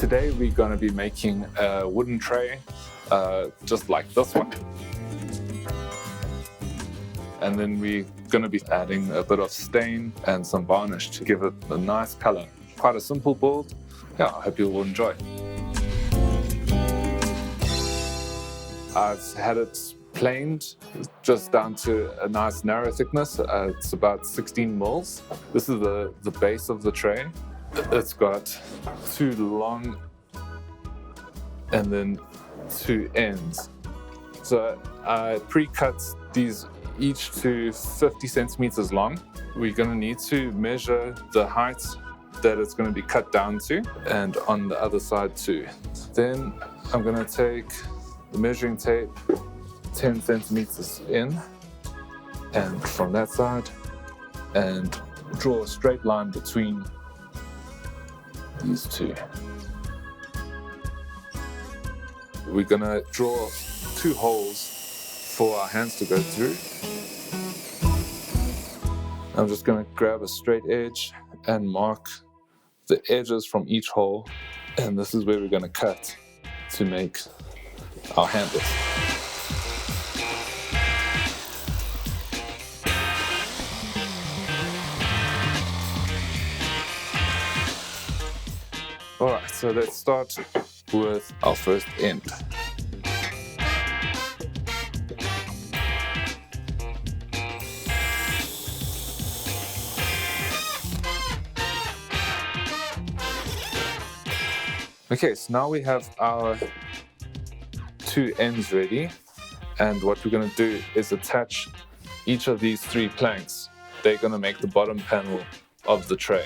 Today we're going to be making a wooden tray just like this one. And then we're going to be adding a bit of stain and some varnish to give it a nice color. Quite a simple build. Yeah, I hope you will enjoy. I've had it planed just down to a nice narrow thickness. It's about 16 mils. This is the base of the tray. It's got 2 long and then 2 ends. So I pre-cut these each to 50 centimeters long. We're going to need to measure the height that it's going to be cut down to, and on the other side too. Then I'm going to take the measuring tape 10 centimeters in and from that side and draw a straight line between these two. We're going to draw 2 holes for our hands to go through. I'm just going to grab a straight edge and mark the edges from each hole, and this is where we're going to cut to make our handles. Alright, so let's start with our first end. Okay, so now we have our 2 ends ready, and what we're going to do is attach each of these 3 planks. They're going to make the bottom panel of the tray.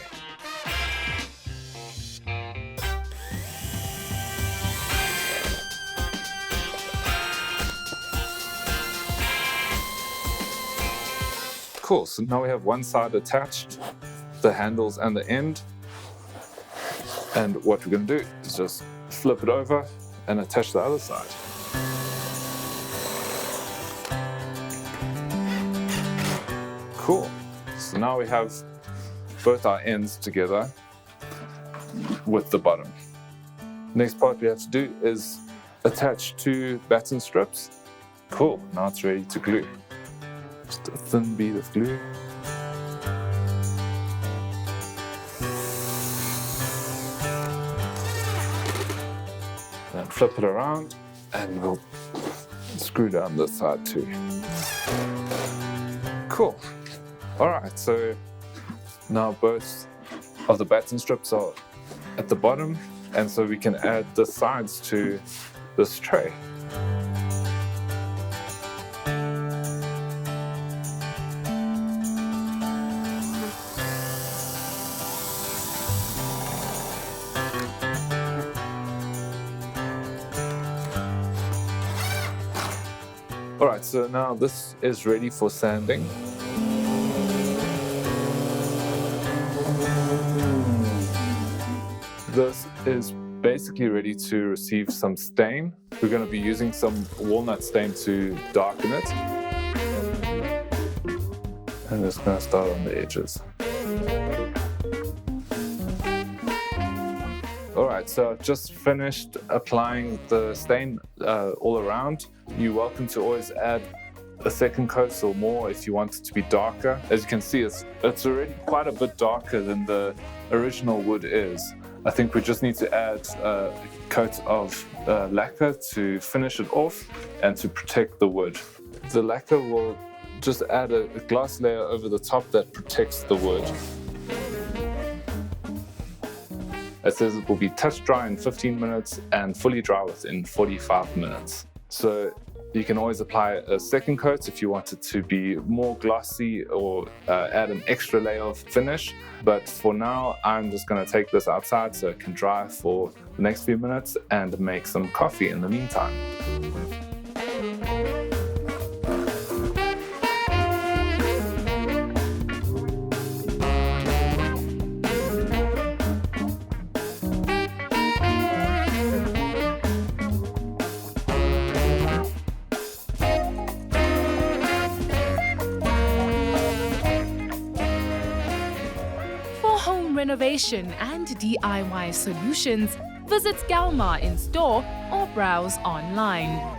Cool, so now we have one side attached, the handles and the end. And what we're going to do is just flip it over and attach the other side. Cool. So now we have both our ends together with the bottom. Next part we have to do is attach 2 batten strips. Cool. Now it's ready to glue. Just a thin bead of glue. And flip it around, and we'll screw down this side too. Cool. Alright, so now both of the batten strips are at the bottom, and so we can add the sides to this tray. Alright, so now this is ready for sanding. This is basically ready to receive some stain. We're going to be using some walnut stain to darken it. And just going to start on the edges. Alright, so I've just finished applying the stain all around. You're welcome to always add a second coat or more if you want it to be darker. As you can see, it's already quite a bit darker than the original wood is. I think we just need to add a coat of lacquer to finish it off and to protect the wood. The lacquer will just add a glass layer over the top that protects the wood. It says it will be touch dry in 15 minutes and fully dry within 45 minutes. So you can always apply a second coat if you want it to be more glossy or add an extra layer of finish. But for now, I'm just going to take this outside so it can dry for the next few minutes and make some coffee in the meantime. For home renovation and DIY solutions, Visit Galma in store or browse online.